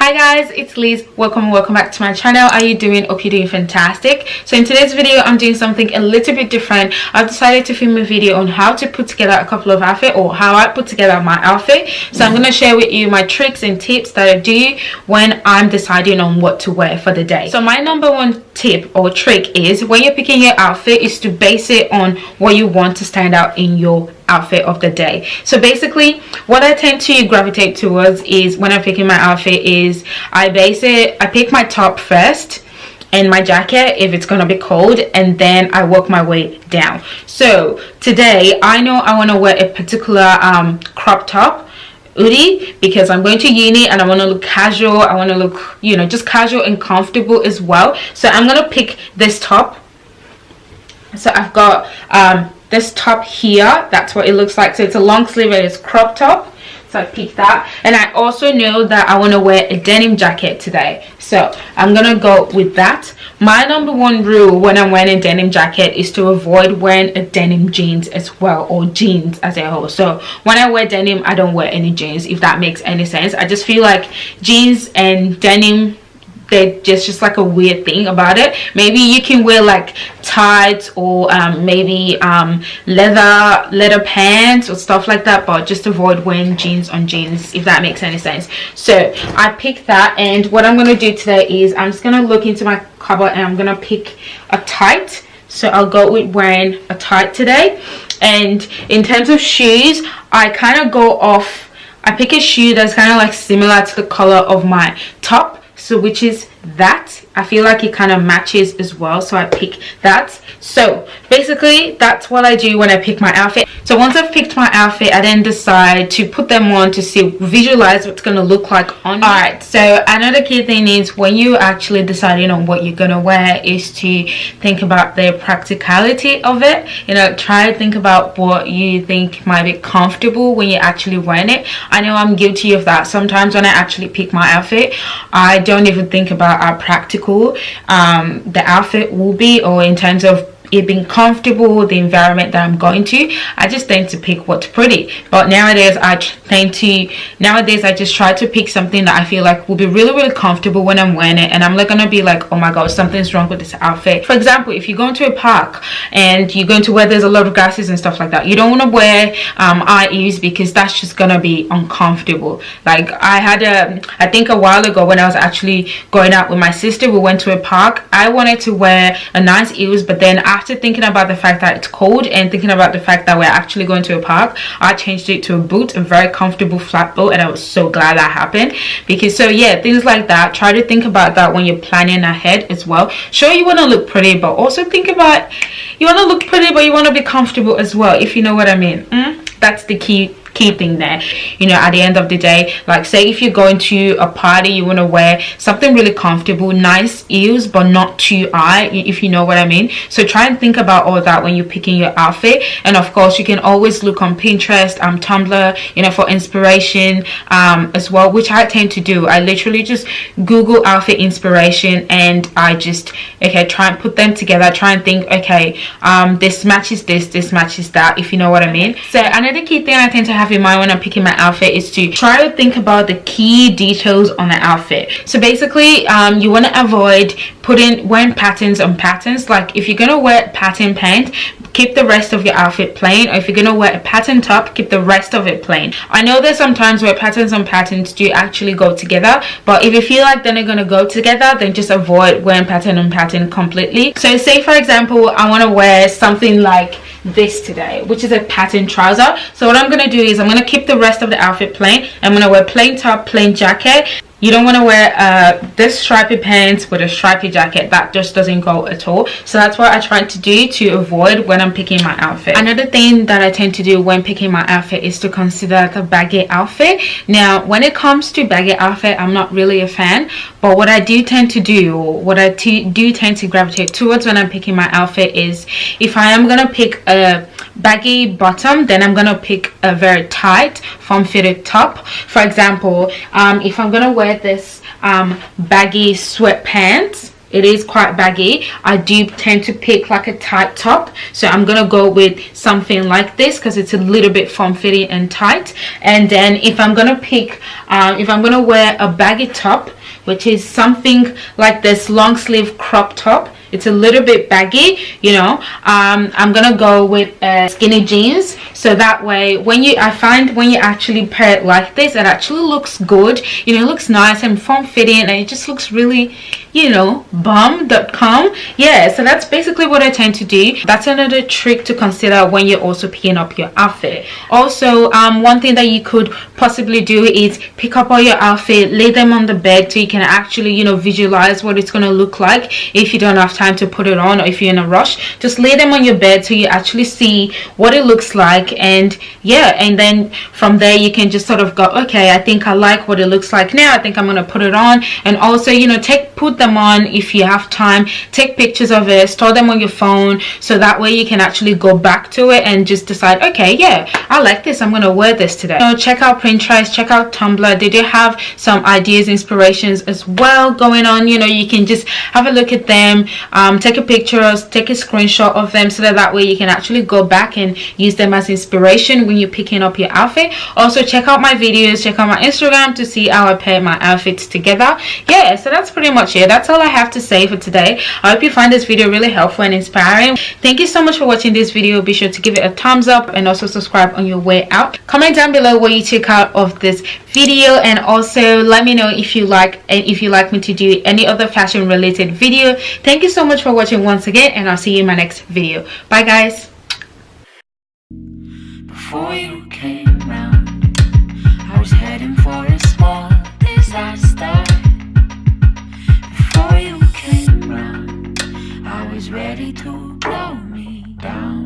Hi guys, it's Liz. Welcome back to my channel. How are you doing? Hope you're doing fantastic. So in today's video I'm doing something a little bit different. I've decided to film a video on how to put together a couple of outfits, or how I put together my outfit. So I'm going to share with you my tricks and tips that I do when I'm deciding on what to wear for the day. So my number one tip or trick is, when you're picking your outfit, is to base it on what you want to stand out in your outfit of the day. So basically what I tend to gravitate towards is, when I'm picking my outfit, is I pick my top first and my jacket if it's gonna be cold, and then I work my way down. So today I know I want to wear a particular crop top hoodie because I'm going to uni and I want to look casual. I want to look, you know, just casual and comfortable as well. So I'm gonna pick this top. So I've got this top here. That's what it looks like. So it's a long sleeve and it's crop top. So I picked that, and I also know that I want to wear a denim jacket today, so I'm gonna go with that. My number one rule when I'm wearing a denim jacket is to avoid wearing a denim jeans as well, or jeans as a whole. So when I wear denim, I don't wear any jeans, if that makes any sense. I just feel like jeans and denim, they're just like a weird thing about it. Maybe you can wear like tights or maybe leather pants or stuff like that, but just avoid wearing jeans on jeans, if that makes any sense. So I picked that, and what I'm gonna do today is I'm just gonna look into my cupboard and I'm gonna pick a tight. So I'll go with wearing a tight today. And in terms of shoes, I kind of go off, I pick a shoe that's kind of like similar to the color of my top, so which is that. I feel like it kind of matches as well, so I pick that. So basically that's what I do when I pick my outfit. So once I've picked my outfit, I then decide to put them on to visualize what's going to look like on me. Alright, so another key thing is, when you actually deciding on what you're going to wear, is to think about the practicality of it. You know, try to think about what you think might be comfortable when you're actually wearing it. I know I'm guilty of that. Sometimes when I actually pick my outfit, I don't even think about how practical the outfit will be, or in terms of it being comfortable, the environment that I'm going to. I just tend to pick what's pretty. But nowadays I just try to pick something that I feel like will be really comfortable when I'm wearing it, and I'm not gonna be like, oh my god, something's wrong with this outfit. For example, if you go into a park and you're going to where there's a lot of grasses and stuff like that, you don't want to wear high heels, because that's just gonna be uncomfortable. Like I think a while ago when I was actually going out with my sister, we went to a park. I wanted to wear a nice heels, but then after thinking about the fact that it's cold and thinking about the fact that we're actually going to a park, I changed it to a boot, a very comfortable flat boot, and I was so glad that happened. Because so yeah, things like that, try to think about that when you're planning ahead as well. Sure, you want to look pretty, but also think about, you want to look pretty but you want to be comfortable as well, if you know what I mean. That's the key thing there. You know, at the end of the day, like say if you're going to a party, you want to wear something really comfortable, nice heels but not too high, if you know what I mean. So try and think about all that when you're picking your outfit. And of course you can always look on Pinterest, Tumblr, you know, for inspiration as well, which I tend to do. I literally just Google outfit inspiration, and I just try and put them together, try and think, okay, this matches this matches that, if you know what I mean. So another key thing I tend to have in mind when I'm picking my outfit is to try to think about the key details on the outfit. So basically you want to avoid wearing patterns on patterns. Like if you're gonna wear pattern pants, keep the rest of your outfit plain, or if you're gonna wear a pattern top, keep the rest of it plain. I know there's sometimes where patterns on patterns do actually go together, but if you feel like they're not gonna go together, then just avoid wearing pattern on pattern completely. So say for example I want to wear something like this today, which is a pattern trouser. So what I'm gonna do is I'm gonna keep the rest of the outfit plain. I'm gonna wear plain top, plain jacket. You don't want to wear this stripy pants with a stripy jacket. That just doesn't go at all. So that's what I try to do to avoid when I'm picking my outfit. Another thing that I tend to do when picking my outfit is to consider the Baguette outfit. Now when it comes to Baguette outfit, I'm not really a fan, but what I do tend to do, or what I do tend to gravitate towards when I'm picking my outfit, is if I am gonna pick a baggy bottom, then I'm gonna pick a very tight form-fitted top. For example, if I'm gonna wear this baggy sweatpants, it is quite baggy, I do tend to pick like a tight top. So I'm gonna go with something like this because it's a little bit form-fitting and tight. And then if I'm gonna pick if I'm gonna wear a baggy top, which is something like this long sleeve crop top, it's a little bit baggy, you know, I'm gonna go with skinny jeans. So that way I find when you actually pair it like this, it actually looks good, you know, it looks nice and form-fitting, and it just looks really, you know, bum.com. Yeah, so that's basically what I tend to do. That's another trick to consider when you're also picking up your outfit. Also, one thing that you could possibly do is pick up all your outfit, lay them on the bed so you can actually, you know, visualize what it's going to look like. If you don't have time to put it on, or if you're in a rush, just lay them on your bed so you actually see what it looks like. And yeah, and then from there you can just sort of go, okay, I think I like what it looks like now, I think I'm going to put it on. And also, you know, put them on if you have time, take pictures of it, store them on your phone, so that way you can actually go back to it and just decide, okay, yeah, I like this, I'm gonna wear this today. So check out Pinterest, check out Tumblr, they do have some ideas, inspirations as well going on. You know, you can just have a look at them, take a picture, take a screenshot of them, so that way you can actually go back and use them as inspiration when you're picking up your outfit. Also check out my videos, check out my Instagram to see how I pair my outfits together. Yeah, so that's pretty much it. That's all I have to say for today. I hope you find this video really helpful and inspiring. Thank you so much for watching this video. Be sure to give it a thumbs up and also subscribe on your way out. Comment down below what you took out of this video, and also let me know if you like me to do any other fashion related video. Thank you so much for watching once again, and I'll see you in my next video. Bye guys. Before you came round, I was heading for a small disaster. Before you came round, I was ready to blow me down.